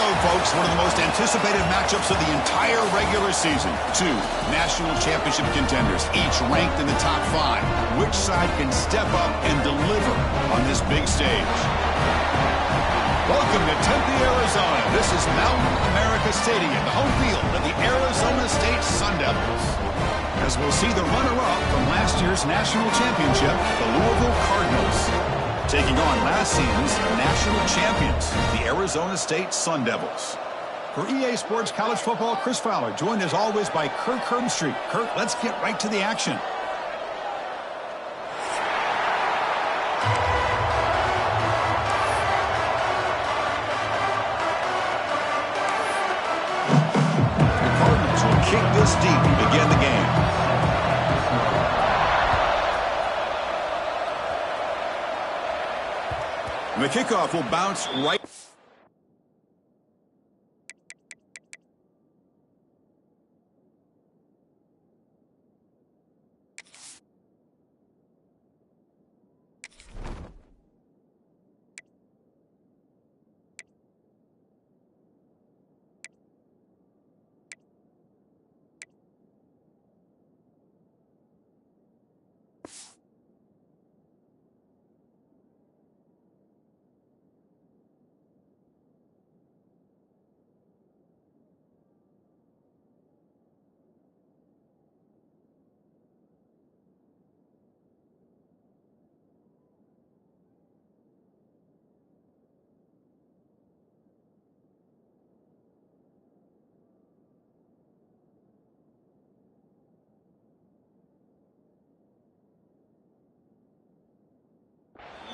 go, folks. One of the most anticipated matchups of the entire regular season. Two national championship contenders, each ranked in the top 5. Which side can step up and deliver on this big stage? Welcome to Tempe, Arizona. This is Mountain America Stadium, the home field of the Arizona State Sun Devils. As we'll see the runner-up from last year's national championship, the Louisville Cardinals, taking on last season's national champions, the Arizona State Sun Devils. For EA Sports College Football, Chris Fowler, joined as always by Kirk Herbstreit. Kirk, let's get right to the action. The Cardinals will kick this deep to begin the game. And the kickoff will bounce right.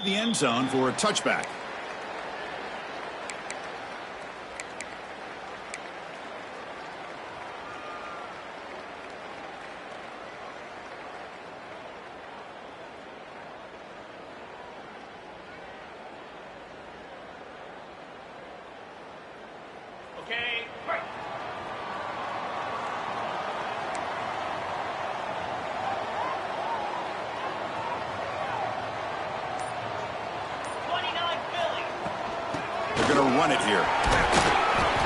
The end zone for a touchback. Okay, break. They're going to run it here.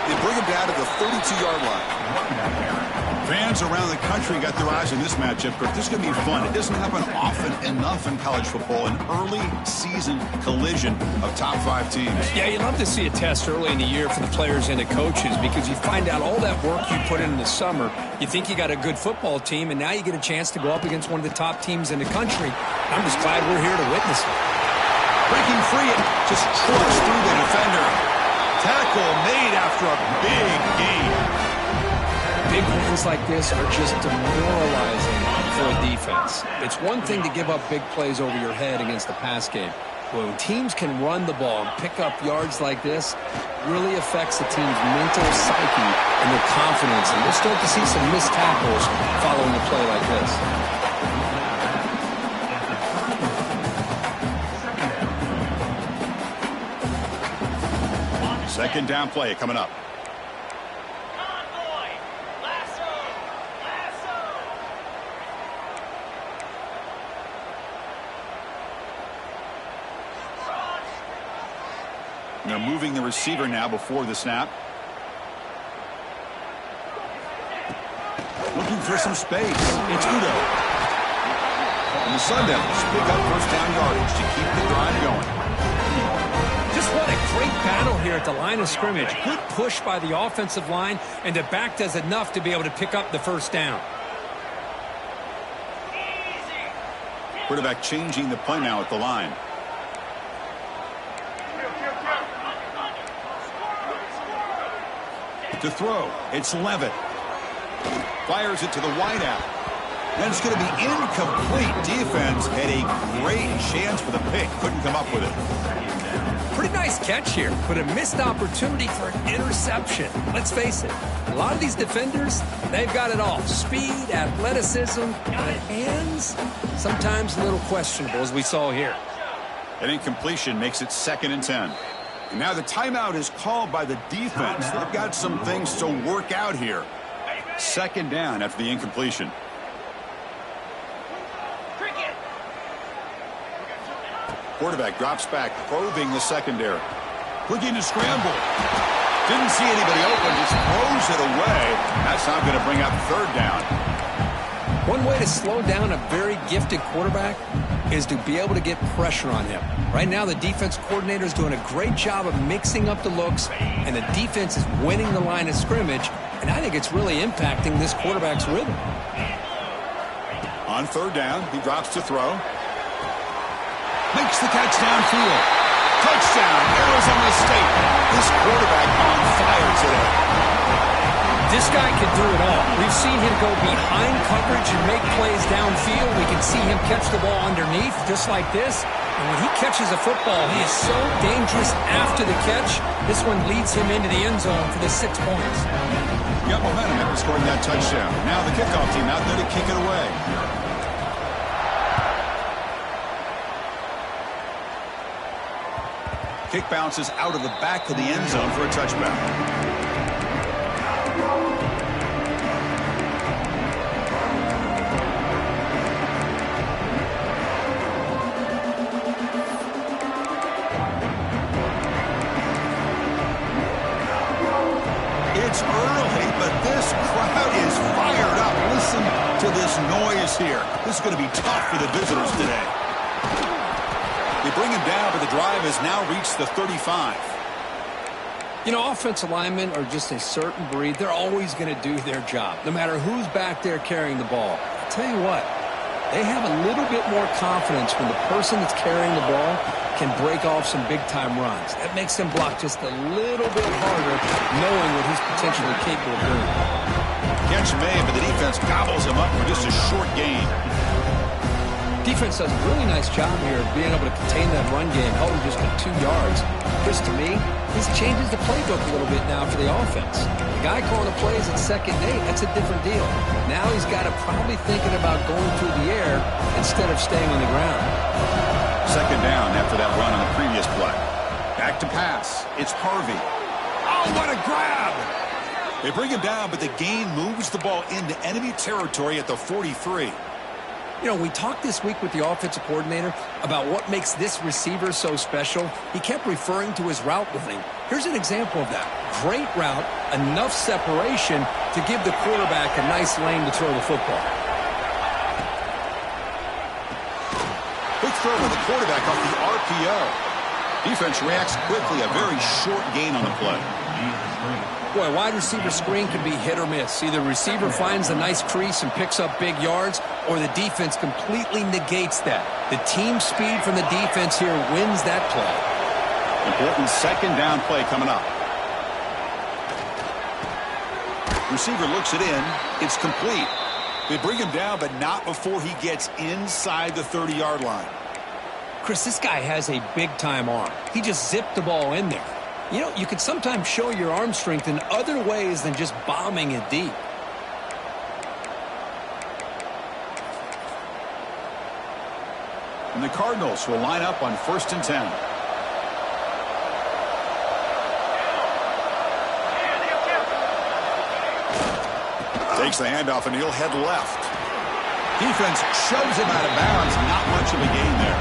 They bring him down to the 32-yard line. Fans around the country got their eyes on this matchup, but this is going to be fun. It doesn't happen often enough in college football, an early season collision of top 5 teams. Yeah, you love to see a test early in the year for the players and the coaches because you find out all that work you put in the summer. You think you got a good football team, and now you get a chance to go up against one of the top teams in the country. I'm just glad we're here to witness it. Breaking free and just trucks through the defender. Tackle made after a big gain. Big wins like this are just demoralizing for a defense. It's one thing to give up big plays over your head against the pass game. When teams can run the ball and pick up yards like this, it really affects the team's mental psyche and their confidence. And we'll start to see some missed tackles following a play like this. Second down play coming up. Convoy. Lasso. And they're moving the receiver now before the snap. Looking for some space. It's Udo. And the Sun Devils pick up first down yardage to keep the drive going. Just what a great battle here at the line of scrimmage. Good push by the offensive line, and the back does enough to be able to pick up the first down. Quarterback changing the play now at the line. To throw, it's Levitt. Fires it to the wideout. And it's going to be incomplete. Defense had a great chance for the pick. Couldn't come up with it. Pretty nice catch here, but a missed opportunity for an interception. Let's face it, a lot of these defenders, they've got it all. Speed, athleticism, but hands, sometimes a little questionable, as we saw here. An incompletion makes it 2nd and 10. And now the timeout is called by the defense. They've got some things to work out here. 2nd down after the incompletion. Quarterback drops back, probing the secondary. Looking to scramble. Didn't see anybody open, just throws it away. That's not going to bring up third down. One way to slow down a very gifted quarterback is to be able to get pressure on him. Right now, the defense coordinator is doing a great job of mixing up the looks, and the defense is winning the line of scrimmage, and I think it's really impacting this quarterback's rhythm. On third down, he drops to throw. Makes the catch downfield. Touchdown, Arizona State. This quarterback on fire today. This guy can do it all. We've seen him go behind coverage and make plays downfield. We can see him catch the ball underneath, just like this. And when he catches a football, he is so dangerous after the catch. This one leads him into the end zone for the 6 points. Got momentum after scoring that touchdown. Now the kickoff team out there to kick it away. Kick bounces out of the back of the end zone for a touchback. It's early, but this crowd is fired up. Listen to this noise here. This is going to be tough for the visitors today. They bring him down, but the drive has now reached the 35. You know, offensive linemen are just a certain breed. They're always going to do their job, no matter who's back there carrying the ball. I'll tell you what, they have a little bit more confidence when the person that's carrying the ball can break off some big-time runs. That makes them block just a little bit harder, knowing what he's potentially capable of doing. Catch made, but the defense gobbles him up for just a short gain. Defense does a really nice job here of being able to contain that run game, held him just to 2 yards. Chris, to me, this changes the playbook a little bit now for the offense. The guy calling the plays at second and 8, that's a different deal. Now he's got to probably thinking about going through the air instead of staying on the ground. Second down after that run on the previous play. Back to pass. It's Harvey. Oh, what a grab! They bring him down, but the gain moves the ball into enemy territory at the 43. You know, we talked this week with the offensive coordinator about what makes this receiver so special. He kept referring to his route running. Here's an example of that. Great route, enough separation to give the quarterback a nice lane to throw the football. Quick throw with the quarterback off the RPO. Defense reacts quickly, a very short gain on the play. Boy, wide receiver screen can be hit or miss. Either receiver finds a nice crease and picks up big yards, or the defense completely negates that. The team speed from the defense here wins that play. Important second down play coming up. Receiver looks it in. It's complete. They bring him down, but not before he gets inside the 30-yard line. Chris, this guy has a big-time arm. He just zipped the ball in there. You know, you can sometimes show your arm strength in other ways than just bombing it deep. And the Cardinals will line up on 1st and 10. Takes the handoff and he'll head left. Defense shoves him out of bounds. Not much of a gain there.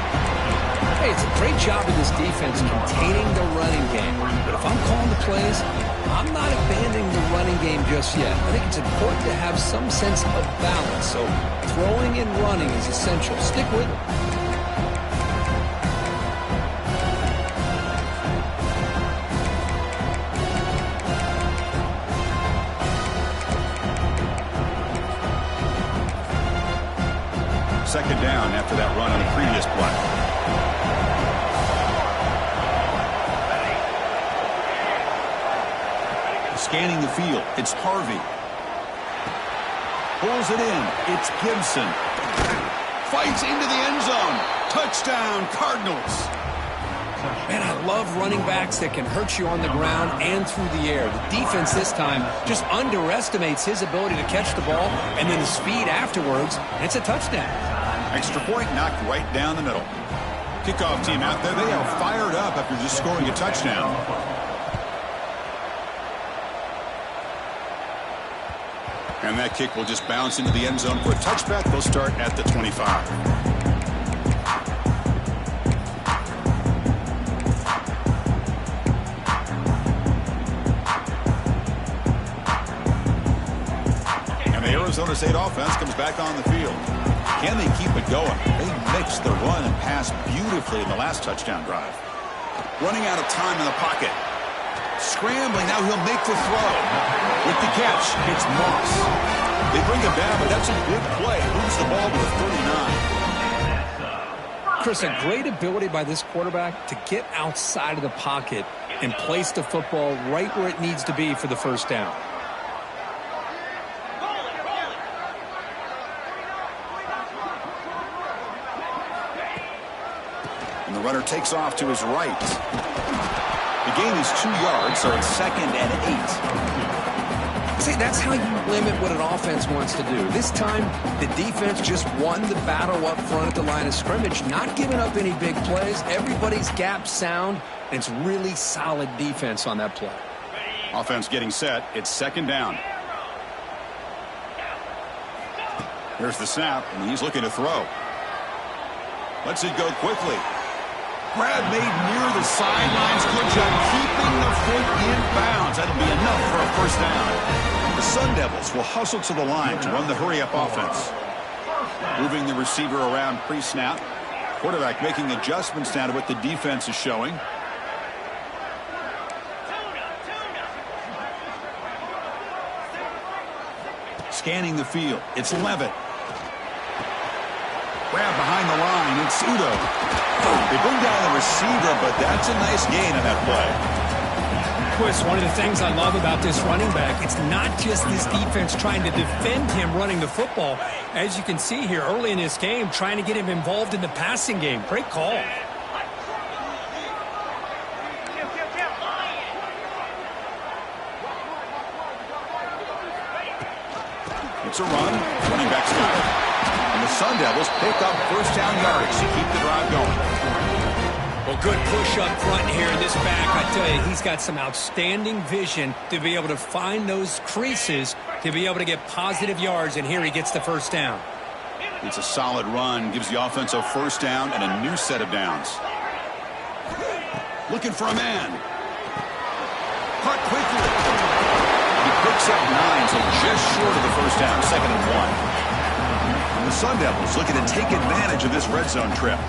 Hey, it's a great job of this defense containing the running game. But if I'm calling the plays, I'm not abandoning the running game just yet. I think it's important to have some sense of balance. So throwing and running is essential. Stick with it. Second down after that run on the previous play. Scanning the field, it's Harvey. Pulls it in, it's Gibson. Fights into the end zone. Touchdown, Cardinals. Man, I love running backs that can hurt you on the ground and through the air. The defense this time just underestimates his ability to catch the ball, and then the speed afterwards, and it's a touchdown. Extra point knocked right down the middle. Kickoff team out there, they are fired up after just scoring a touchdown. And that kick will just bounce into the end zone for a touchback. They'll start at the 25. Arizona State offense comes back on the field. Can they keep it going? They mixed the run and pass beautifully in the last touchdown drive. Running out of time in the pocket. Scrambling, now he'll make the throw. With the catch, it's Moss. They bring him down, but that's a good play. Moves the ball to the 39. Chris, a great ability by this quarterback to get outside of the pocket and place the football right where it needs to be for the first down. And the runner takes off to his right. The gain is 2 yards, so it's 2nd and 8. See, that's how you limit what an offense wants to do. This time, the defense just won the battle up front at the line of scrimmage, not giving up any big plays. Everybody's gap sound, and it's really solid defense on that play. Offense getting set. It's 2nd down. Here's the snap, and he's looking to throw. Lets it go quickly. Grab made near the sidelines. Good job keeping the foot in bounds. That'll be enough for a first down. The Sun Devils will hustle to the line to run the hurry-up offense. Moving the receiver around pre-snap. Quarterback making adjustments now to what the defense is showing. Scanning the field. It's Levitt. Grab behind the line. It's Udo. They bring down the receiver, but that's a nice gain on that play. Chris, one of the things I love about this running back, it's not just this defense trying to defend him running the football. As you can see here early in this game, trying to get him involved in the passing game. Great call. It's a run. Running back's got it. And the Sun Devils pick up first down yardage to keep the drive going. Well, good push up front here in this back. I tell you, he's got some outstanding vision to be able to find those creases, to be able to get positive yards, and here he gets the first down. It's a solid run. Gives the offense a first down and a new set of downs. Looking for a man. Cut quickly. He picks up 9, so just short of the first down, 2nd and 1. And the Sun Devils looking to take advantage of this red zone trip.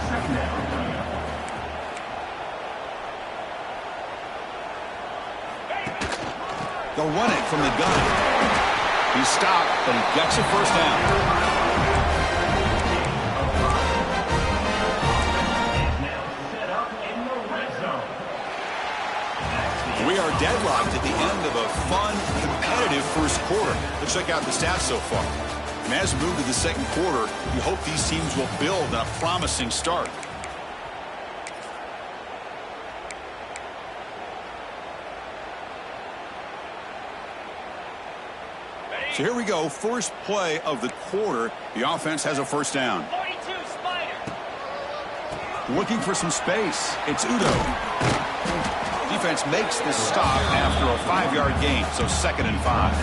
They'll run it from the gun. He's stopped, but he gets a first down. We are deadlocked at the end of a fun, competitive first quarter. Let's check out the stats so far. And as we move to the second quarter, we hope these teams will build on a promising start. So here we go, first play of the quarter. The offense has a first down. 42 Spider. Looking for some space. It's Udo. Defense makes the stop after a 5-yard gain, so 2nd and 5.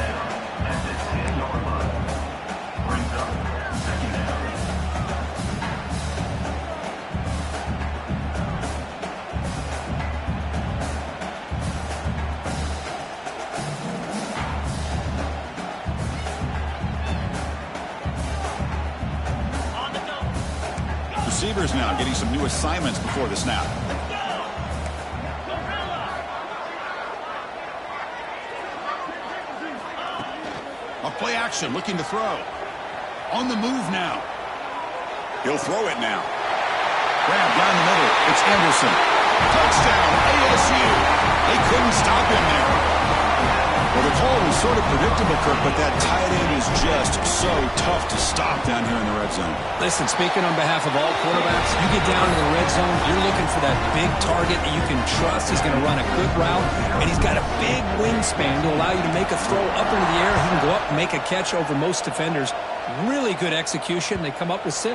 Receivers now getting some new assignments before the snap. A play action, looking to throw. On the move now. He'll throw it now. Grab down the middle. It's Anderson. Touchdown, ASU. They couldn't stop him there. Well, the call was sort of predictable, Kirk, but that tight end is just so tough to stop down here in the red zone. Listen, speaking on behalf of all quarterbacks, you get down to the red zone, you're looking for that big target that you can trust. He's going to run a good route, and he's got a big wingspan to allow you to make a throw up into the air. He can go up and make a catch over most defenders. Really good execution. They come up with 6.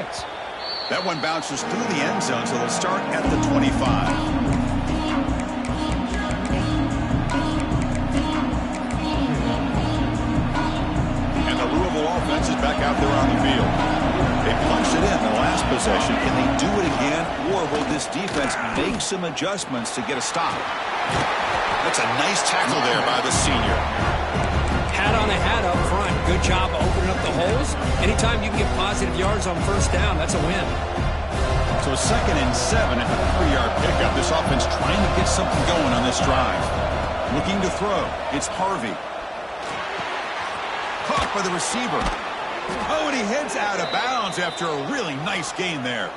That one bounces through the end zone, so they'll start at the 25. Offense is back out there on the field. They punched it in the last possession. Can they do it again, or will this defense make some adjustments to get a stop? That's a nice tackle there by the senior. pat on the hat up front. Good job opening up the holes. Anytime you can get positive yards on first down, that's a win. So 2nd and 7 at the 3-yard pickup. This offense trying to get something going on this drive. Looking to throw. It's Harvey. Caught by the receiver. Oh, and he heads out of bounds after a really nice gain there.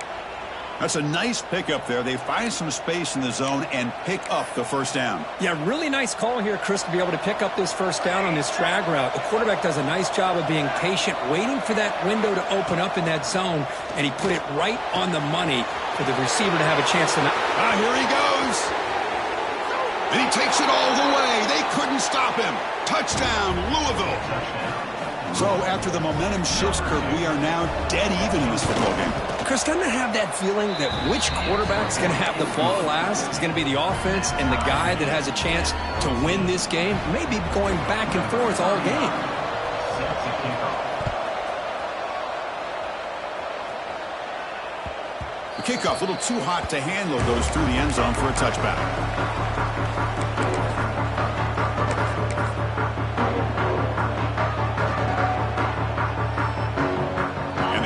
That's a nice pickup there. They find some space in the zone and pick up the first down. Yeah, really nice call here, Chris, to be able to pick up this first down on this drag route. The quarterback does a nice job of being patient, waiting for that window to open up in that zone, and he put it right on the money for the receiver to have a chance to... Here he goes. And he takes it all the way. They couldn't stop him. Touchdown, Louisville. So after the momentum shifts, Kirk, we are now dead even in this football game. Chris, doesn't it have that feeling that which quarterback's going to have the ball last is going to be the offense, and the guy that has a chance to win this game may be going back and forth all game? The kickoff, a little too hot to handle, goes through the end zone for a touchback.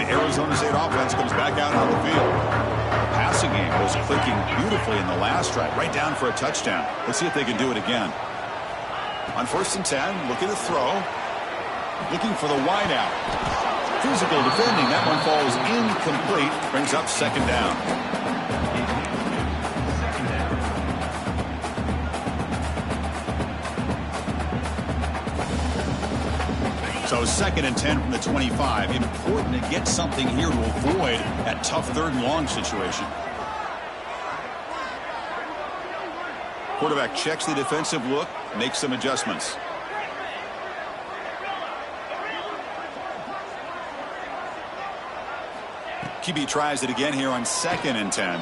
Arizona State offense comes back out on the field. The passing game was clicking beautifully in the last drive, right down for a touchdown. Let's see if they can do it again. On 1st and 10, looking to throw. Looking for the wideout. Physical defending. That one falls incomplete. Brings up 2nd down. So 2nd and 10 from the 25. Important to get something here to avoid that tough 3rd and long situation. Quarterback checks the defensive look, makes some adjustments. QB tries it again here on 2nd and 10.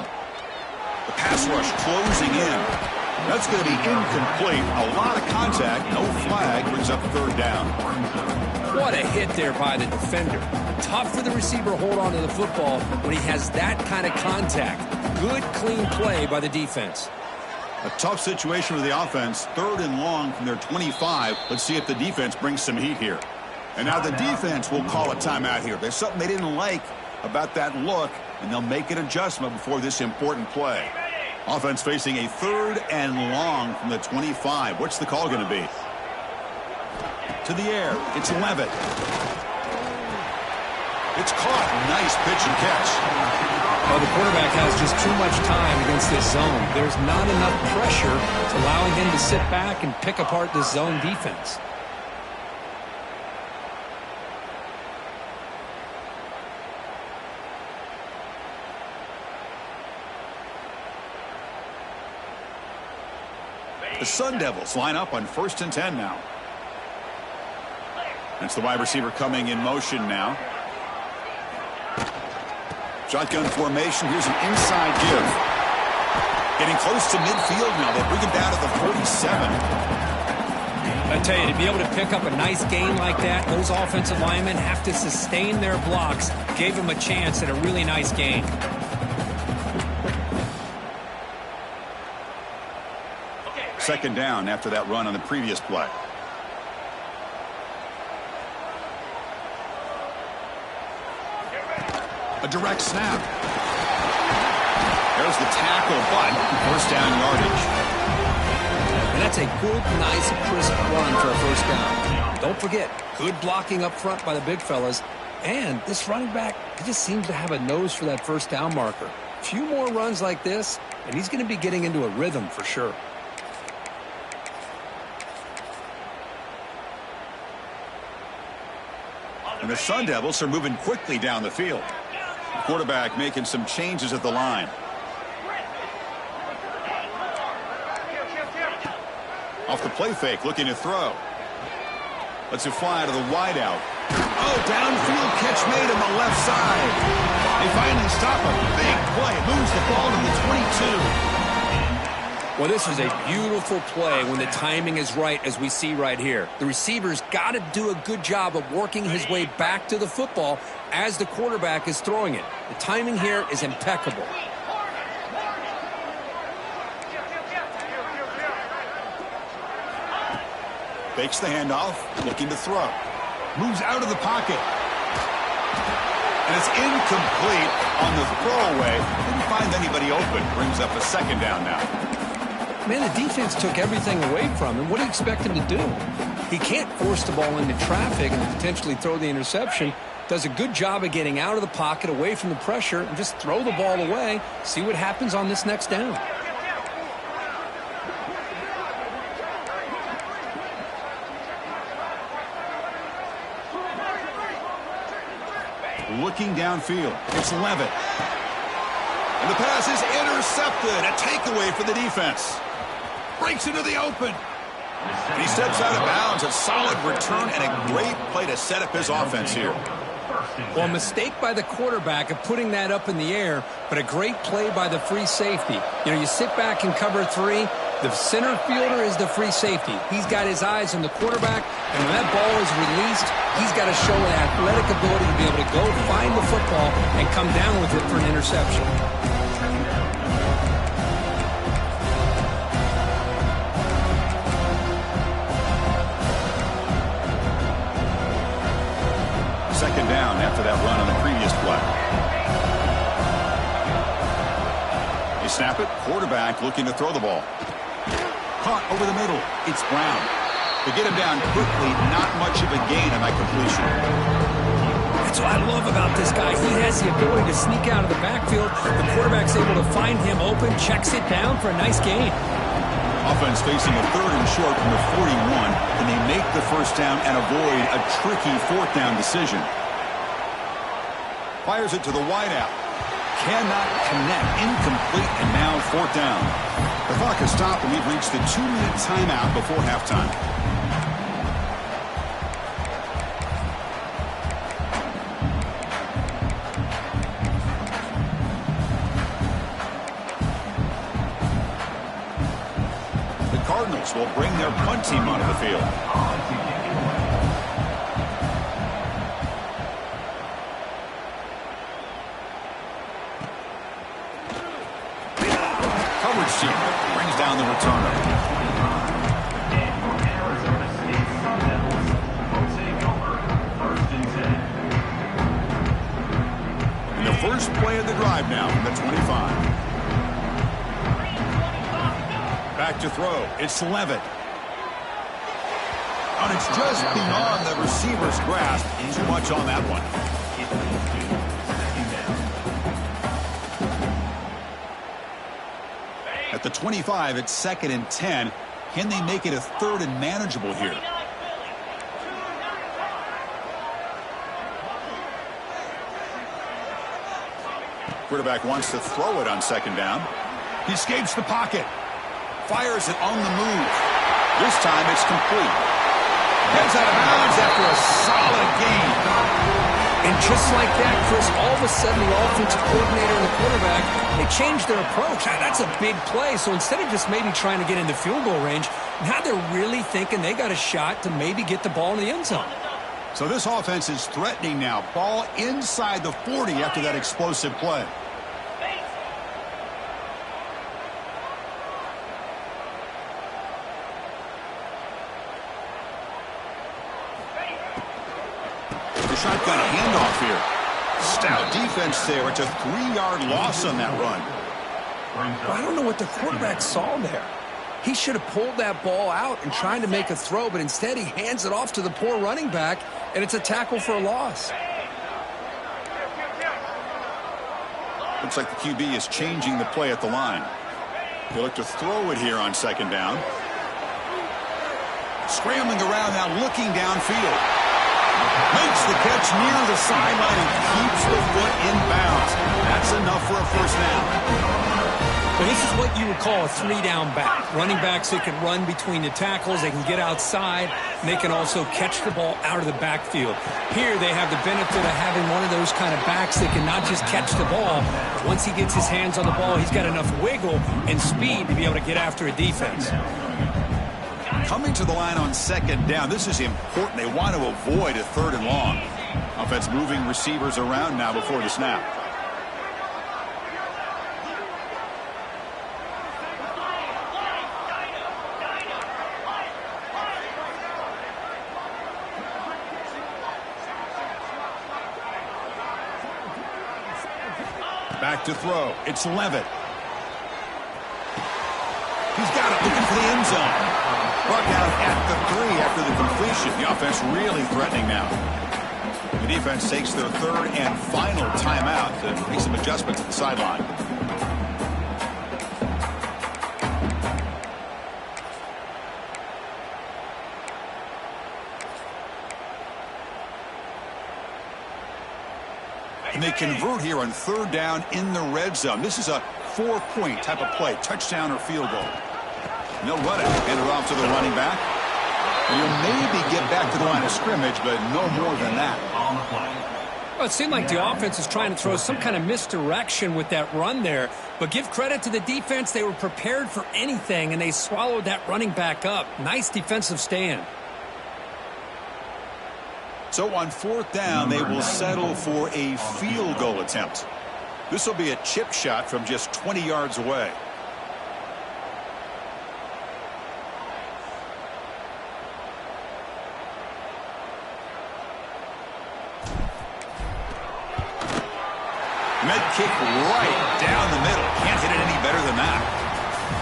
The pass rush closing in. That's going to be incomplete. A lot of contact, no flag, brings up 3rd down. What a hit there by the defender. Tough for the receiver to hold on to the football when he has that kind of contact. Good, clean play by the defense. A tough situation for the offense. 3rd and long from their 25. Let's see if the defense brings some heat here. And now the defense will call a timeout here. There's something they didn't like about that look, and they'll make an adjustment before this important play. Offense facing a 3rd and long from the 25. What's the call going to be? To the air. It's Levitt. It's caught. Nice pitch and catch. Well, the quarterback has just too much time against this zone. There's not enough pressure to allowing him to sit back and pick apart this zone defense. The Sun Devils line up on 1st and 10 now. That's the wide receiver coming in motion now. Shotgun formation. Here's an inside give. Getting close to midfield now. They bring him down to the 47. I tell you, to be able to pick up a nice gain like that, those offensive linemen have to sustain their blocks. Gave him a chance at a really nice gain. Second down after that run on the previous play. A direct snap. There's the tackle, but 1st down yardage. And that's a good, nice, crisp run for a 1st down. Don't forget, good blocking up front by the big fellas. And this running back, he just seems to have a nose for that 1st down marker. A few more runs like this, and he's going to be getting into a rhythm for sure. And the Sun Devils are moving quickly down the field. The quarterback making some changes at the line. Off the play fake, looking to throw. Lets it fly to the wideout. Oh, downfield catch made on the left side. They finally stop a big play. It moves the ball to the 22. Well, this is a beautiful play when the timing is right, as we see right here. The receiver's got to do a good job of working his way back to the football as the quarterback is throwing it. The timing here is impeccable. Fakes the handoff, looking to throw. Moves out of the pocket. And it's incomplete on the throwaway. Didn't find anybody open. Brings up a second down now. Man, the defense took everything away from him. What do you expect him to do? He can't force the ball into traffic and potentially throw the interception. Does a good job of getting out of the pocket, away from the pressure, and just throw the ball away. See what happens on this next down. Looking downfield. It's Levitt. And the pass is intercepted. A takeaway for the defense. Breaks into the open. And he steps out of bounds. A solid return and a great play to set up his offense here. Well, a mistake by the quarterback of putting that up in the air, but a great play by the free safety. You know, you sit back and cover three. The center fielder is the free safety. He's got his eyes on the quarterback, and when that ball is released, he's got to show an athletic ability to be able to go find the football and come down with it for an interception. Second down after that run on the previous play. You snap it, quarterback looking to throw the ball. Caught over the middle. It's Brown. They get him down quickly. Not much of a gain on that completion. That's what I love about this guy. He has the ability to sneak out of the backfield. The quarterback's able to find him open, checks it down for a nice gain. Offense facing a third and short from the 41, and they make the first down and avoid a tricky fourth down decision. Fires it to the wideout. Cannot connect. Incomplete, and now fourth down. The clock has stopped, and we've reached the 2-minute timeout before halftime. The Cardinals will bring their punt team onto the field. Brings down the returner. And the first play of the drive now from the 25. Back to throw. It's Levitt. And it's just beyond the receiver's grasp. Too much on that one. At the 25, it's 2nd and 10. Can they make it a third and manageable here? Quarterback wants to throw it on second down. He escapes the pocket. Fires it on the move. This time it's complete. Gets out of bounds after a solid gain. And just like that, Chris, all of a sudden the offensive coordinator and the quarterback, they changed their approach. That's a big play. So instead of just maybe trying to get into field goal range, now they're really thinking they got a shot to maybe get the ball in the end zone. So this offense is threatening now. Ball inside the 40 after that explosive play. Shotgun handoff here. Stout defense there. It's a 3-yard loss on that run. I don't know what the quarterback saw there. He should have pulled that ball out and tried to make a throw, but instead he hands it off to the poor running back, and it's a tackle for a loss. Looks like the QB is changing the play at the line. They look to throw it here on second down. Scrambling around now, looking downfield. Makes the catch near the sideline and keeps the foot in bounds. That's enough for a first down. Well, this is what you would call a 3-down back. Running backs that can run between the tackles, they can get outside, and they can also catch the ball out of the backfield. Here they have the benefit of having one of those kind of backs that can not just catch the ball, but once he gets his hands on the ball, he's got enough wiggle and speed to be able to get after a defense. Coming to the line on second down, this is important. They want to avoid a third and long. Offense moving receivers around now before the snap. Back to throw. It's Levitt. He's got it, looking for the end zone. Brought down at the 3 after the completion. The offense really threatening now. The defense takes their third and final timeout to make some adjustments at the sideline. And they convert here on third down in the red zone. This is a 4-point type of play, touchdown or field goal. And they'll run it, hand it off to the running back. And you'll maybe get back to the line of scrimmage, but no more than that. Well, it seemed like the offense is trying to throw some kind of misdirection with that run there. But give credit to the defense. They were prepared for anything, and they swallowed that running back up. Nice defensive stand. So on fourth down, they will settle for a field goal attempt. This will be a chip shot from just 20 yards away. Med kick right down the middle. Can't hit it any better than that.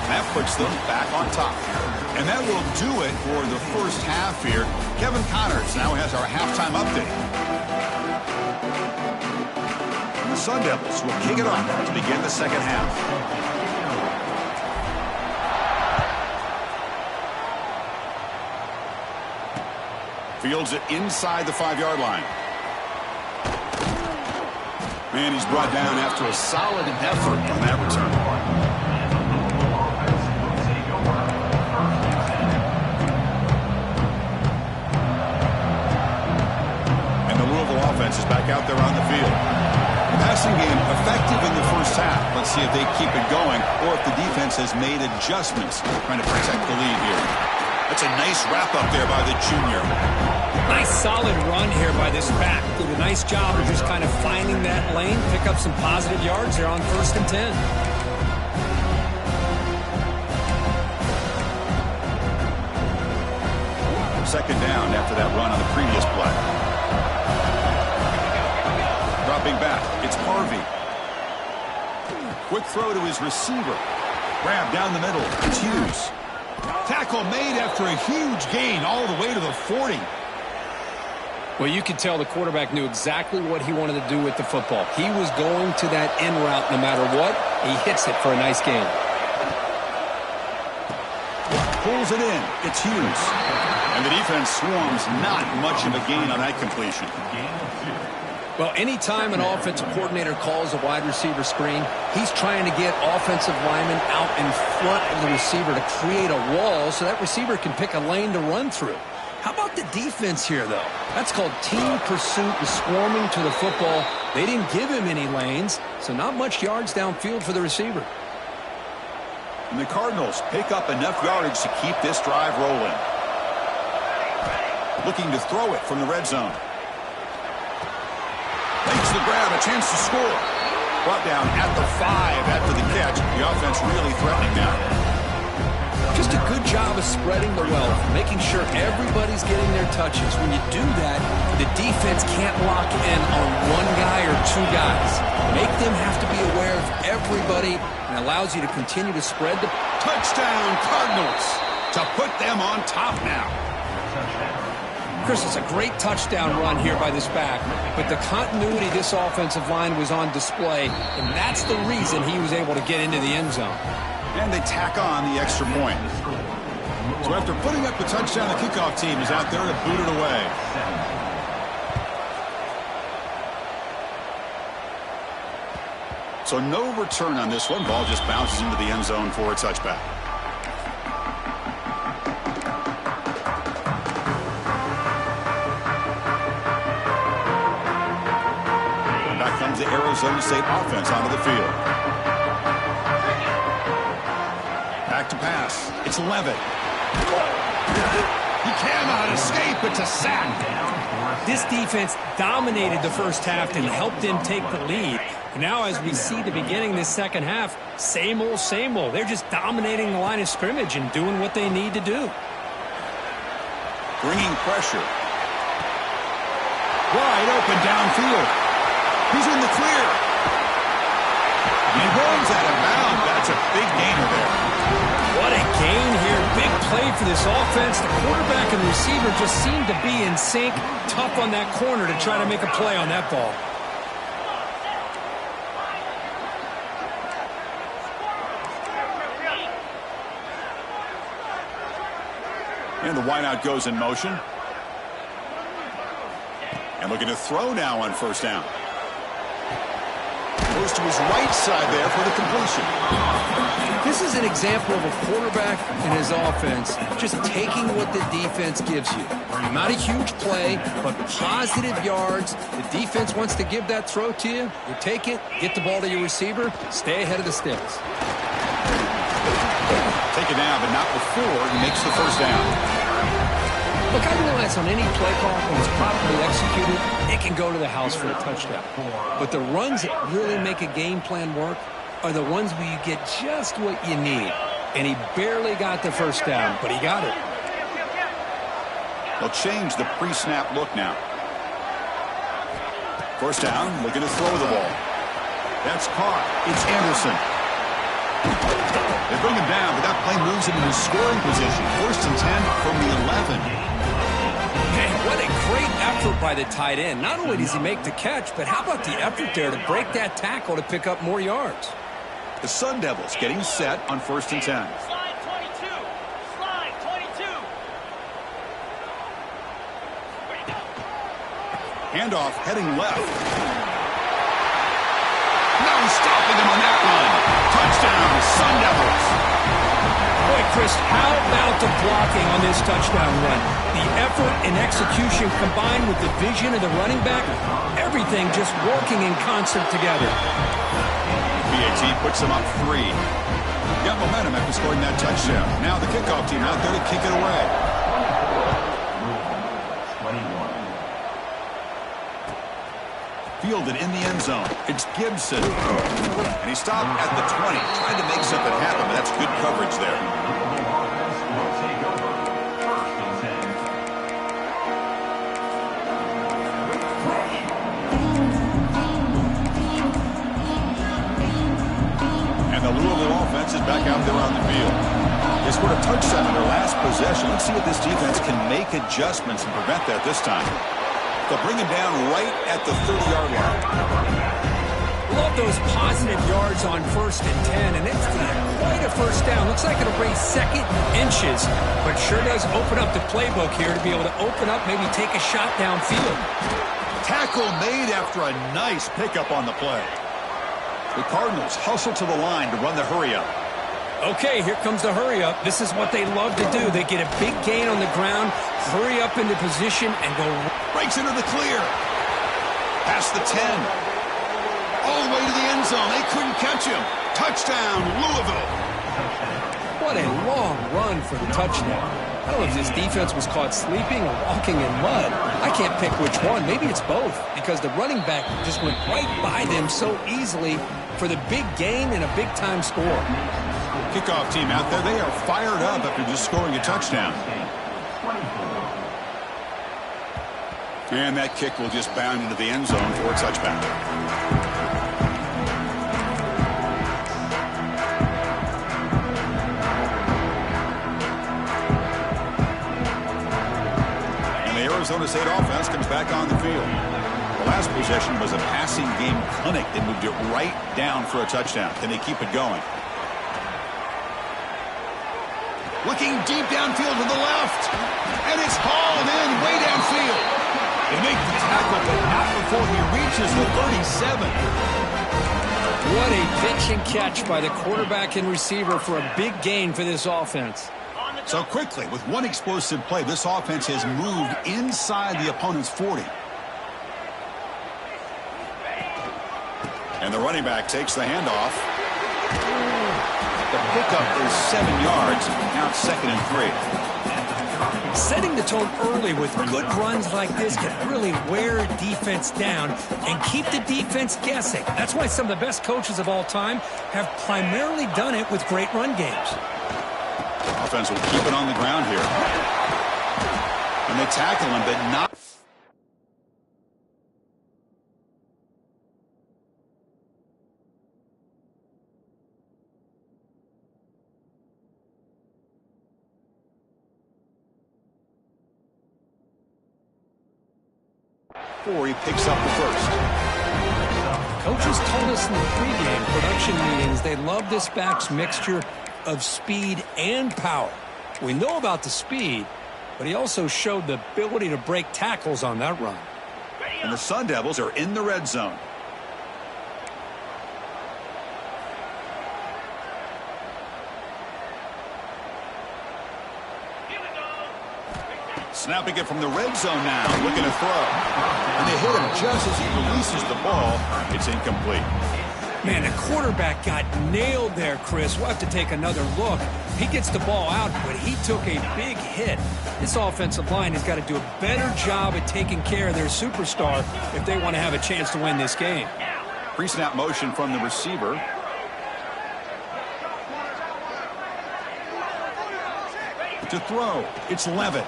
That puts them back on top. And that will do it for the first half here. Kevin Connors now has our halftime update. And the Sun Devils will kick it off to begin the second half. Fields it inside the 5-yard line. And he's brought down after a solid effort on that return. Offense is back out there on the field. Passing game effective in the first half. Let's see if they keep it going or if the defense has made adjustments trying to protect the lead here. That's a nice wrap up there by the junior. Nice solid run here by this back. Did a nice job of just kind of finding that lane, pick up some positive yards there on 1st and 10. Second down after that run on the previous play. Dropping back, it's Harvey. Quick throw to his receiver. Grab down the middle, it's Hughes. Tackle made after a huge gain all the way to the 40. Well, you could tell the quarterback knew exactly what he wanted to do with the football. He was going to that in route no matter what. He hits it for a nice gain. Pulls it in, it's Hughes. And the defense swarms, not much of a gain on that completion. Well, anytime an offensive coordinator calls a wide receiver screen, he's trying to get offensive linemen out in front of the receiver to create a wall so that receiver can pick a lane to run through. How about the defense here, though? That's called team pursuit and swarming to the football. They didn't give him any lanes, so not much yards downfield for the receiver. And the Cardinals pick up enough yardage to keep this drive rolling. Looking to throw it from the red zone. Makes the grab, a chance to score. Brought down at the 5 after the catch. The offense really threatening now. Just a good job of spreading the wealth, making sure everybody's getting their touches. When you do that, the defense can't lock in on one guy or two guys. Make them have to be aware of everybody and allows you to continue to spread the touchdown Cardinals to put them on top now. Chris, it's a great touchdown run here by this back, but the continuity of this offensive line was on display, and that's the reason he was able to get into the end zone. And they tack on the extra point. So after putting up the touchdown, the kickoff team is out there to boot it away. So no return on this one. Ball just bounces into the end zone for a touchback. The Arizona State offense onto the field. Back to pass. It's Levitt. He cannot escape. It's a sack. This defense dominated the first half and helped them take the lead. Now, as we see the beginning of this second half, same old, same old. They're just dominating the line of scrimmage and doing what they need to do. Bringing pressure. Wide open downfield. He's in the clear. he rolls out of bounds. That's a big gainer there. What a gain here. Big play for this offense. The quarterback and receiver just seem to be in sync. Tough on that corner to try to make a play on that ball. And the wideout goes in motion. And looking to throw now on first down. Goes to his right side there for the completion. This is an example of a quarterback and his offense just taking what the defense gives you. Not a huge play, but positive yards. The defense wants to give that throw to you. You take it, get the ball to your receiver, stay ahead of the sticks. Take it down, but not before he makes the first down. Look, I realize on any play call, when it's properly executed, it can go to the house for a touchdown. But the runs that really make a game plan work are the ones where you get just what you need. And he barely got the first down, but he got it. They'll change the pre-snap look now. First down, looking to throw the ball. That's caught. It's Anderson. They bring him down, but that play moves him into scoring position. First and 10 from the 11. Man, what a great effort by the tight end. Not only does he make the catch, but how about the effort there to break that tackle to pick up more yards? The Sun Devils getting set on first and 10. Slide 22. Slide 22. Handoff heading left. No stopping him on that run. Touchdown, Sun Devils. Boy, Chris, how about the blocking on this touchdown run? The effort and execution combined with the vision of the running back, everything just working in concert together. BAT puts them up 3. Got momentum after scoring that touchdown. Now the kickoff team out there to kick it away. Fielded in the end zone. It's Gibson. And he stopped at the 20, trying to make something happen, but that's good coverage there. And the Louisville offense is back out there on the field. They scored a touchdown in their last possession. Let's see if this defense can make adjustments and prevent that this time. They'll bring him down right at the 30-yard line. Love those positive yards on first and 10, and it's not quite a first down. Looks like it'll bring second inches, but sure does open up the playbook here to be able to open up, maybe take a shot downfield. Tackle made after a nice pickup on the play. The Cardinals hustle to the line to run the hurry-up. Okay, here comes the hurry-up. This is what they love to do. They get a big gain on the ground, hurry up into position, and go. Breaks into the clear. Past the 10. All the way to the end zone. They couldn't catch him. Touchdown, Louisville. What a long run for the touchdown. I don't know if this defense was caught sleeping or walking in mud. I can't pick which one. Maybe it's both, because the running back just went right by them so easily for the big gain and a big-time score. Kickoff team out there. They are fired up after just scoring a touchdown. And that kick will just bound into the end zone for a touchback. And the Arizona State offense comes back on the field. The last possession was a passing game clinic. They moved it right down for a touchdown. Can they keep it going? Looking deep downfield to the left. And it's hauled in way downfield. They make the tackle, but not before he reaches the 37. What a pitch and catch by the quarterback and receiver for a big gain for this offense. So quickly, with one explosive play, this offense has moved inside the opponent's 40. And the running back takes the handoff. The pickup is 7 yards. Now it's 2nd and 3. Setting the tone early with good runs like this can really wear a defense down and keep the defense guessing. That's why some of the best coaches of all time have primarily done it with great run games. Offense will keep it on the ground here. And they tackle him, but not. before he picks up the first. Coaches told us in the pregame production meetings they love this back's mixture of speed and power. We know about the speed, but he also showed the ability to break tackles on that run. And the Sun Devils are in the red zone. Snapping it from the red zone now, looking to throw. And they hit him just as he releases the ball. It's incomplete. Man, the quarterback got nailed there, Chris. We'll have to take another look. He gets the ball out, but he took a big hit. This offensive line has got to do a better job at taking care of their superstar if they want to have a chance to win this game. Pre-snap motion from the receiver. To throw, it's Levitt.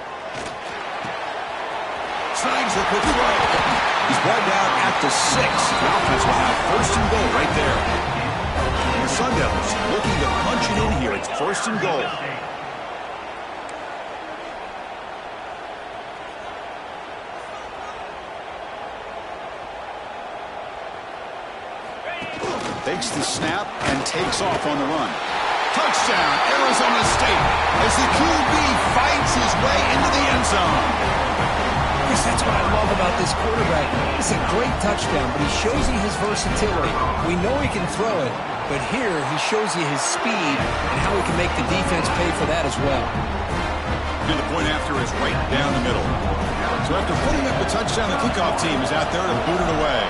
Snags the quick throw. He's brought down at the 6. The offense will have first and goal right there. And the Sun Devils looking to punch it in here. It's first and goal. Takes the snap and takes off on the run. Touchdown, Arizona State, as the QB fights his way into the end zone. Chris, that's what I love about this quarterback. It's a great touchdown, but he shows you his versatility. We know he can throw it, but here he shows you his speed and how he can make the defense pay for that as well. And the point after is right down the middle. So after putting up the touchdown, the kickoff team is out there to boot it away.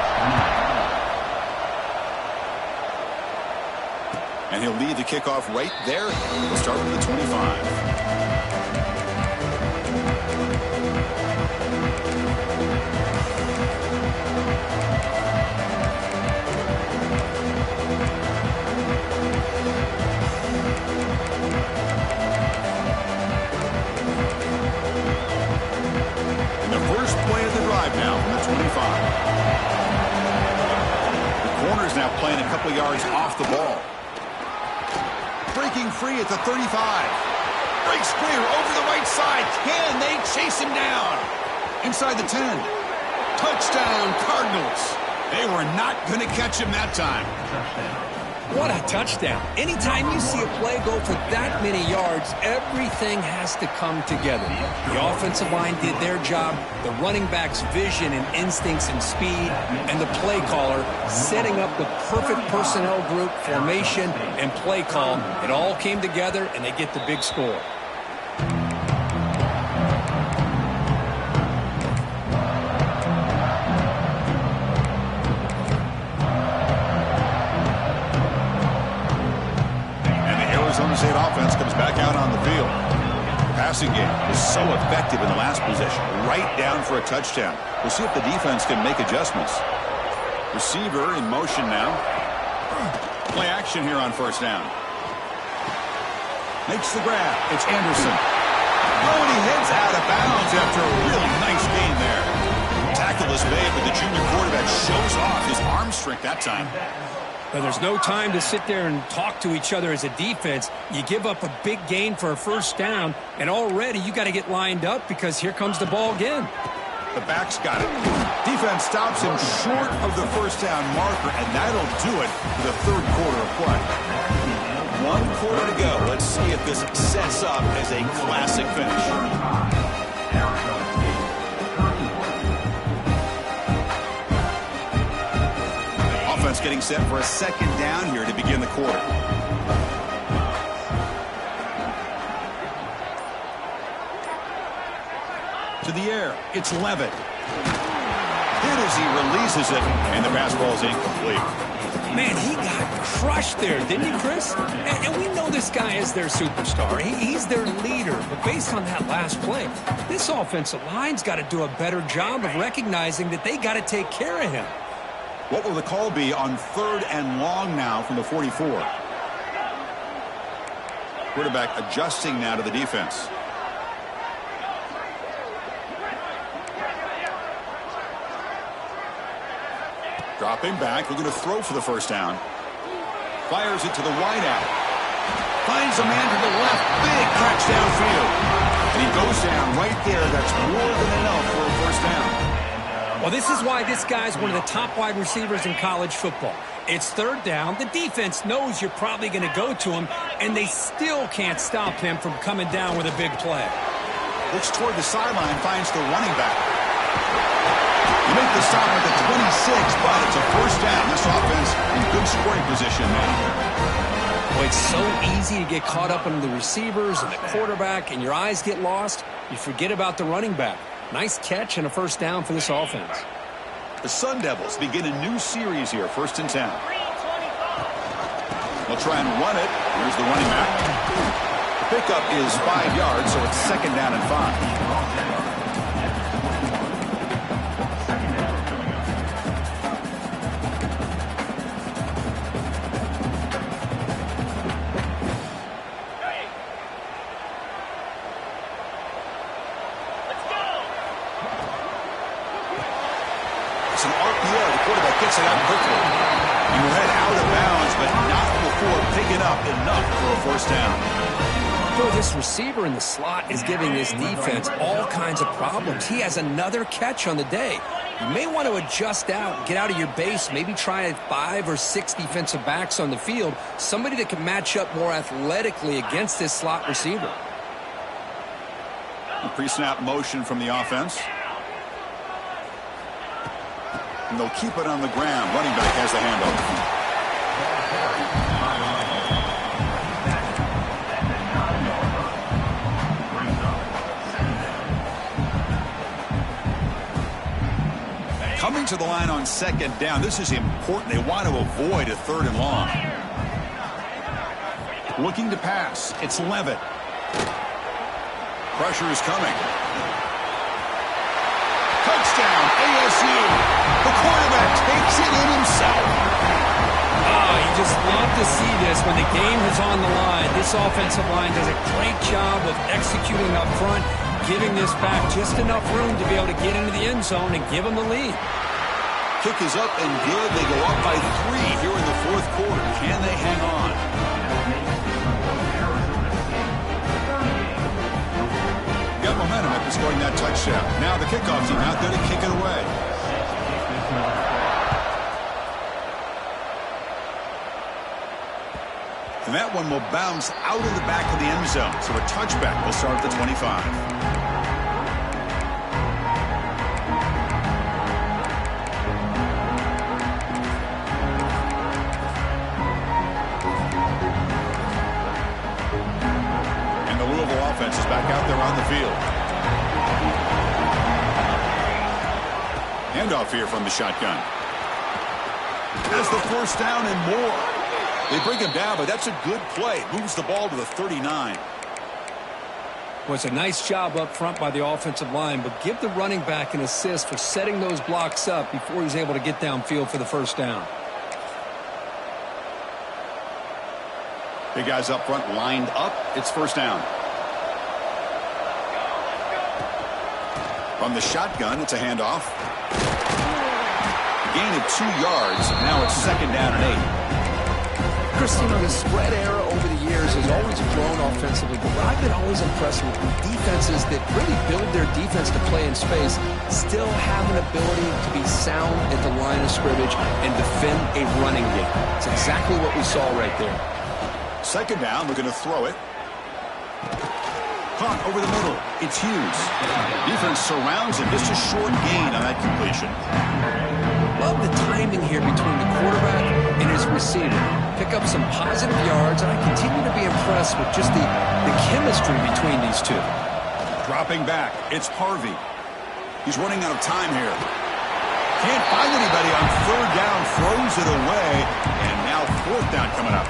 And he'll lead the kickoff right there. We'll start with the 25. And the first play of the drive now from the 25. The corner's now playing a couple yards off the ball. Breaking free at the 35. Breaks clear over the right side. Can they chase him down? Inside the 10. Touchdown, Cardinals. They were not going to catch him that time. What a touchdown. Anytime you see a play go for that many yards, everything has to come together. The offensive line did their job, the running back's vision and instincts and speed, and the play caller setting up the perfect personnel group, formation, and play call. It all came together, and they get the big score. Arizona State offense comes back out on the field. The passing game was so effective in the last possession, right down for a touchdown. We'll see if the defense can make adjustments. Receiver in motion now. Play action here on first down. Makes the grab. It's Anderson. Oh, and he heads out of bounds after a really nice gain there. Tackle is made, but the junior quarterback shows off his arm strength that time. But there's no time to sit there and talk to each other as a defense. You give up a big gain for a first down, and already you got to get lined up because here comes the ball again. The back's got it. Defense stops him short of the first down marker, and that'll do it for the third quarter of play. 1 quarter to go. Let's see if this sets up as a classic finish. Offense getting set for a second down here to begin the quarter. To the air, it's Levitt. Hit as he releases it, and the pass ball is incomplete. Man, he got crushed there, didn't he, Chris? And we know this guy is their superstar. He's their leader. But based on that last play, this offensive line's got to do a better job of recognizing that they got to take care of him. What will the call be on 3rd and long now from the 44? Quarterback adjusting now to the defense. Dropping back, looking to throw for the first down. Fires it to the wideout. Finds a man to the left. Big catch downfield. And he goes down right there. That's more than enough for a first down. Well, this is why this guy's one of the top wide receivers in college football. It's third down. The defense knows you're probably going to go to him, and they still can't stop him from coming down with a big play. Looks toward the sideline, finds the running back. You make the stop at the 26, but it's a first down. This offense in good scoring position now. Well, it's so easy to get caught up in the receivers and the quarterback, and your eyes get lost. You forget about the running back. Nice catch and a first down for this offense. The Sun Devils begin a new series here, 1st and 10. They'll try and run it. Here's the running back. The pickup is 5 yards, so it's 2nd down and 5. Gets it out quickly. You head out of bounds, but not before picking up enough for a first down. Bro, this receiver in the slot is giving this defense all kinds of problems. He has another catch on the day. You may want to adjust out, get out of your base, maybe try 5 or 6 defensive backs on the field, somebody that can match up more athletically against this slot receiver. A pre-snap motion from the offense. And they'll keep it on the ground. Running back has the handoff. Coming to the line on 2nd down. This is important. They want to avoid a 3rd and long. Looking to pass. It's Levitt. Pressure is coming. Touchdown, ASU. The quarterback takes it in himself. You just love to see this when the game is on the line. This offensive line does a great job of executing up front, giving this back just enough room to be able to get into the end zone and give them the lead. Kick is up and good. They go up by 3 here in the 4th quarter. Can they hang on? Got momentum after scoring that touchdown. Now the kickoff team out there to kick it away. And that one will bounce out of the back of the end zone. So a touchback will start at the 25. And the Louisville offense is back out there on the field. Handoff here from the shotgun. Has the first down and more. They bring him down, but that's a good play. Moves the ball to the 39. Well, it's a nice job up front by the offensive line, but give the running back an assist for setting those blocks up before he's able to get downfield for the first down. Big guys up front lined up. It's first down. From the shotgun, it's a handoff. Gain of 2 yards. Now it's 2nd down and 8. Christine, the spread era over the years has always grown offensively, but what I've been always impressed with defenses that really build their defense to play in space still have an ability to be sound at the line of scrimmage and defend a running game. It's exactly what we saw right there. 2nd down, we're going to throw it. Caught over the middle. It's Hughes. Defense surrounds him. Just a short gain on that completion. Love the timing here between the quarterback and his receiver. Pick up some positive yards, and I continue to be impressed with just the chemistry between these two. Dropping back, it's Harvey. He's running out of time here. Can't find anybody on 3rd down, throws it away, and now 4th down coming up.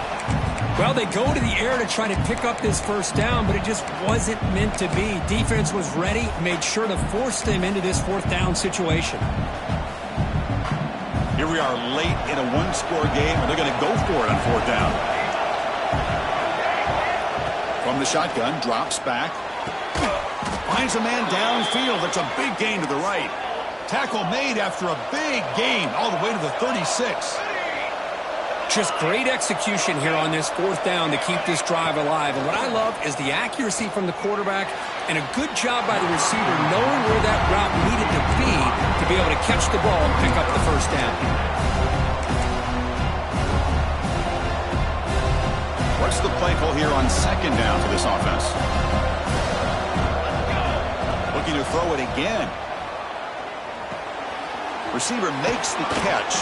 Well, they go to the air to try to pick up this first down, but it just wasn't meant to be. Defense was ready, made sure to force them into this 4th down situation. Here we are late in a 1-score game, and they're going to go for it on 4th down. From the shotgun, drops back. Finds a man downfield. That's a big gain to the right. Tackle made after a big gain all the way to the 36. Just great execution here on this fourth down to keep this drive alive. And what I love is the accuracy from the quarterback and a good job by the receiver knowing where that route needed to be able to catch the ball and pick up the first down. What's the play call here on second down for this offense? Looking to throw it again. Receiver makes the catch.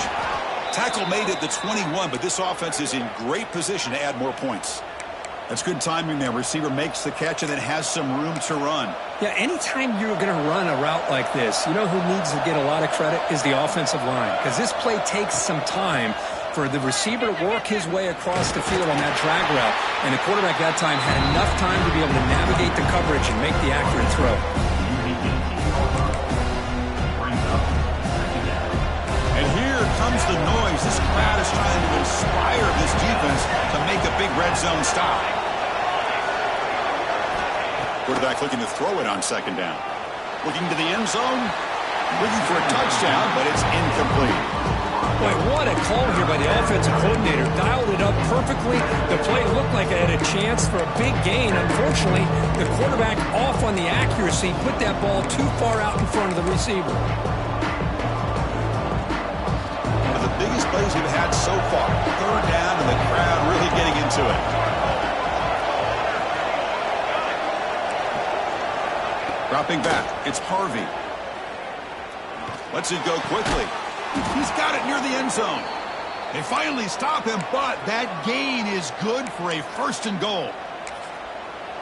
Tackle made at the 21, but this offense is in great position to add more points. That's good timing there. Receiver makes the catch and then has some room to run. Yeah, anytime you're going to run a route like this, you know who needs to get a lot of credit is the offensive line, because this play takes some time for the receiver to work his way across the field on that drag route, and the quarterback that time had enough time to be able to navigate the coverage and make the accurate throw. And here comes the noise. This crowd is trying to inspire this defense to make a big red zone stop. Quarterback looking to throw it on second down. Looking to the end zone. Looking for a touchdown, but it's incomplete. Boy, what a call here by the offensive coordinator. Dialed it up perfectly. The play looked like it had a chance for a big gain. Unfortunately, the quarterback off on the accuracy, put that ball too far out in front of the receiver. Biggest plays we've had so far. Third down and the crowd really getting into it. Dropping back. It's Harvey. Lets it go quickly. He's got it near the end zone. They finally stop him, but that gain is good for a first and goal.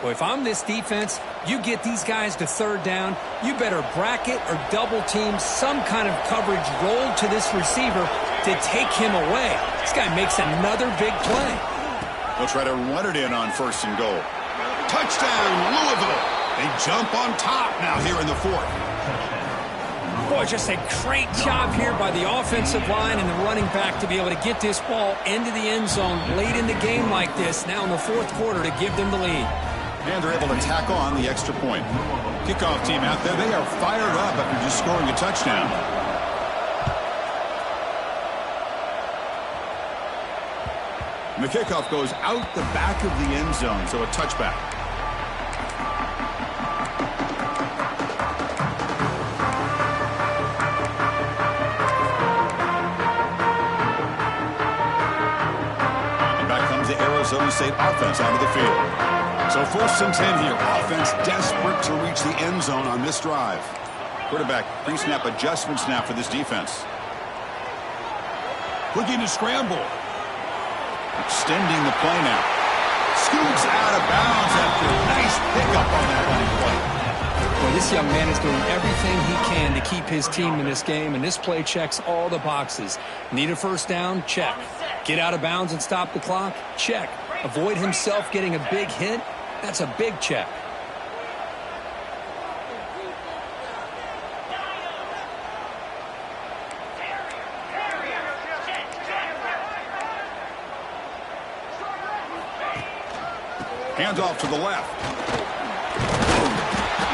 Well, if I'm this defense, you get these guys to third down, you better bracket or double team some kind of coverage roll to this receiver to take him away. This guy makes another big play. They'll try to run it in on first and goal. Touchdown, Louisville. They jump on top now here in the fourth. Boy, just a great job here by the offensive line and the running back to be able to get this ball into the end zone late in the game like this, now in the fourth quarter, to give them the lead. And they're able to tack on the extra point. Kickoff team out there, they are fired up after just scoring a touchdown. And the kickoff goes out the back of the end zone, so a touchback. And back comes the Arizona State offense onto the field. So first and 10 here. Offense desperate to reach the end zone on this drive. Quarterback pre-snap adjustment snap for this defense. Looking to scramble. Extending the play now. Scoots out of bounds after a nice pickup on that running play. Well, this young man is doing everything he can to keep his team in this game, and this play checks all the boxes. Need a first down? Check. Get out of bounds and stop the clock? Check. Avoid himself getting a big hit? That's a big check. Handoff to the left.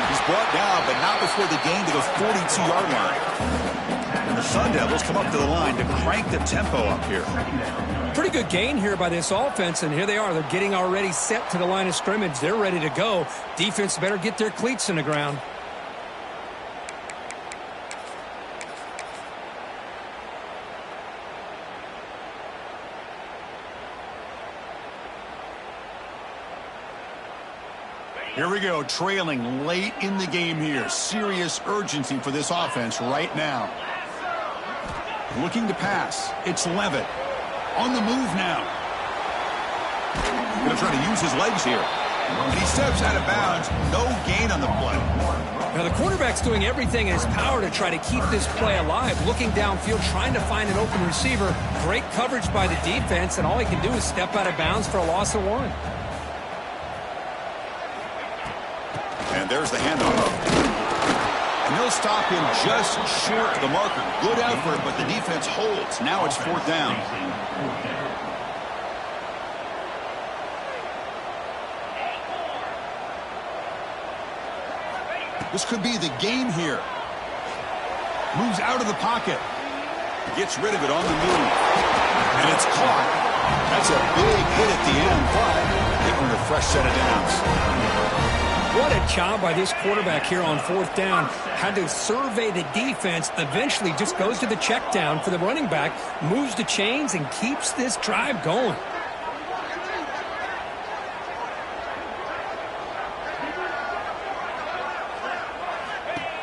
He's brought down, but not before the gain to the 42-yard line. And the Sun Devils come up to the line to crank the tempo up here. Pretty good gain here by this offense, and here they are. They're getting already set to the line of scrimmage. They're ready to go. Defense better get their cleats in the ground. Here we go, trailing late in the game here. Serious urgency for this offense right now. Looking to pass. It's Levitt. On the move now. Going to try to use his legs here. And he steps out of bounds. No gain on the play. Now the quarterback's doing everything in his power to try to keep this play alive. Looking downfield, trying to find an open receiver. Great coverage by the defense, and all he can do is step out of bounds for a loss of one. And there's the handoff. And they'll stop him just short of the marker. Good effort, but the defense holds. Now it's fourth down. This could be the game here. Moves out of the pocket. Gets rid of it on the move. And it's caught. It's a big hit at the end, but they earn a fresh set of downs. What a job by this quarterback here on fourth down. Had to survey the defense, eventually just goes to the check down for the running back, moves the chains, and keeps this drive going.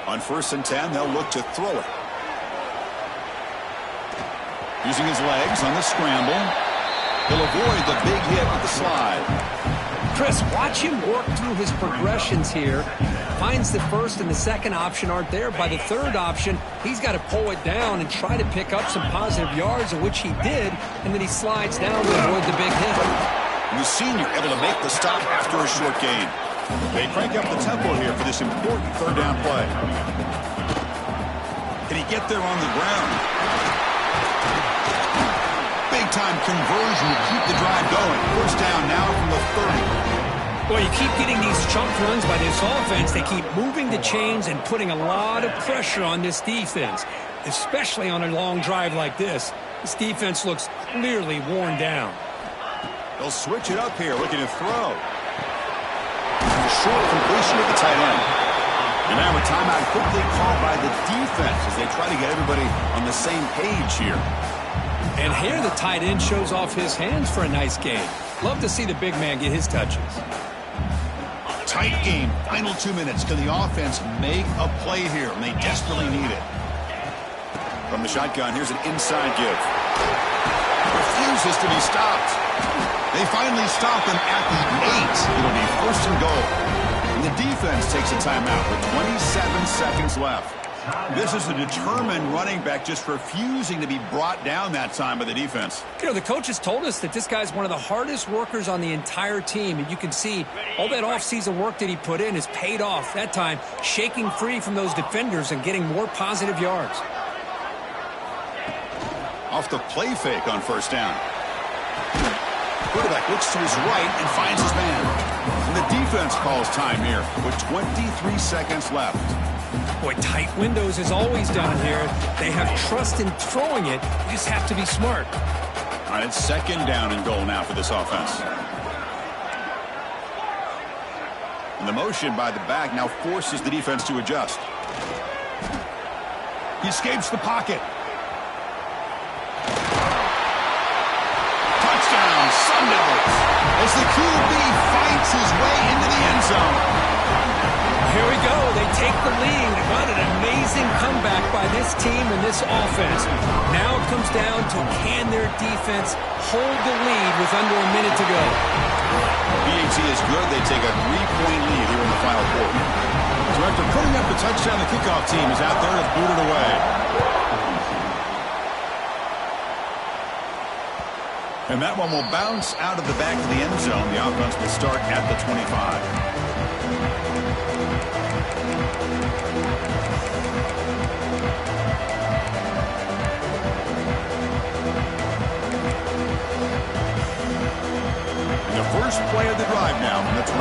On 1st and 10, they'll look to throw it. Using his legs on the scramble. He'll avoid the big hit with the slide. Chris, watch him work through his progressions here. Finds the first and the second option aren't there. By the third option, he's got to pull it down and try to pick up some positive yards, of which he did, and then he slides down to avoid the big hit. And the senior able to make the stop after a short gain. They crank up the tempo here for this important third down play. Can he get there on the ground? Big-time conversion to keep the drive going. First down now from the 30. Well, you keep getting these chunk runs by this offense. They keep moving the chains and putting a lot of pressure on this defense, especially on a long drive like this. This defense looks clearly worn down. They'll switch it up here, looking to throw. A short completion at the tight end. And now a timeout quickly called by the defense as they try to get everybody on the same page here. And here the tight end shows off his hands for a nice gain. Love to see the big man get his touches. Tight game, final 2 minutes. Can the offense make a play here? And they desperately need it. From the shotgun, here's an inside give. Refuses to be stopped. They finally stop him at the 8. It'll be 1st and goal. And the defense takes a timeout with 27 seconds left. This is a determined running back just refusing to be brought down that time by the defense. You know, the coaches told us that this guy's one of the hardest workers on the entire team. And you can see all that offseason work that he put in has paid off. That time, shaking free from those defenders and getting more positive yards. Off the play fake on 1st down. Quarterback looks to his right and finds his man. And the defense calls time here with 23 seconds left. Boy, tight windows is always down here. They have trust in throwing it. You just have to be smart. All right, it's 2nd down and goal now for this offense. And the motion by the back now forces the defense to adjust. He escapes the pocket. Touchdown, Sun Devils, as the QB fights his way into the end zone. Here we go. They take the lead. What an amazing comeback by this team and this offense. Now it comes down to can their defense hold the lead with under a minute to go. BAT is good. They take a 3-point lead here in the final quarter. So after putting up the touchdown, the kickoff team is out there to boot it away. And that one will bounce out of the back of the end zone. The offense will start at the 25. The first play of the drive now from the 25.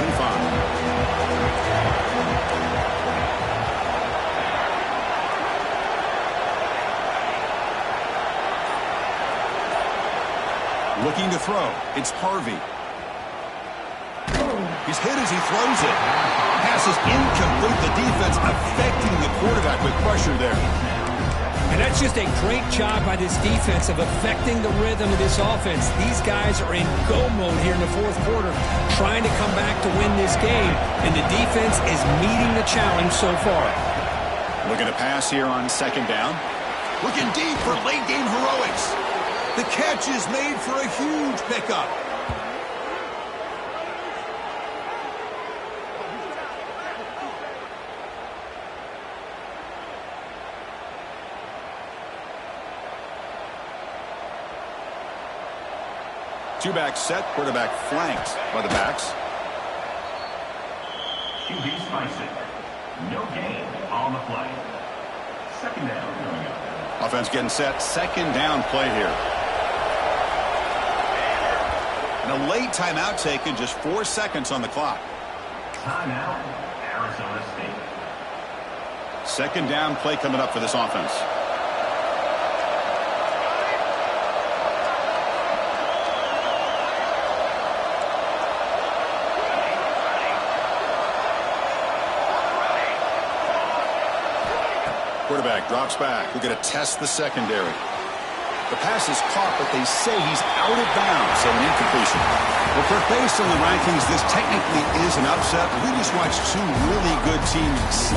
Looking to throw. It's Harvey. He's hit as he throws it. Pass is incomplete. The defense affecting the quarterback with pressure there. And that's just a great job by this defense of affecting the rhythm of this offense. These guys are in go mode here in the 4th quarter, trying to come back to win this game, and the defense is meeting the challenge so far. Looking to pass here on 2nd down. Looking deep for late game heroics. The catch is made for a huge pickup. Two-back set, quarterback flanked by the backs. QB spicy. No gain on the play. 2nd down coming up. Offense getting set. 2nd down play here. And a late timeout taken, just 4 seconds on the clock. Timeout, Arizona State. 2nd down play coming up for this offense. Quarterback drops back. We're going to test the secondary. The pass is caught, but they say he's out of bounds, so an incompletion. Well, Kirk, based on the rankings, this technically is an upset. We just watched two really good teams slide.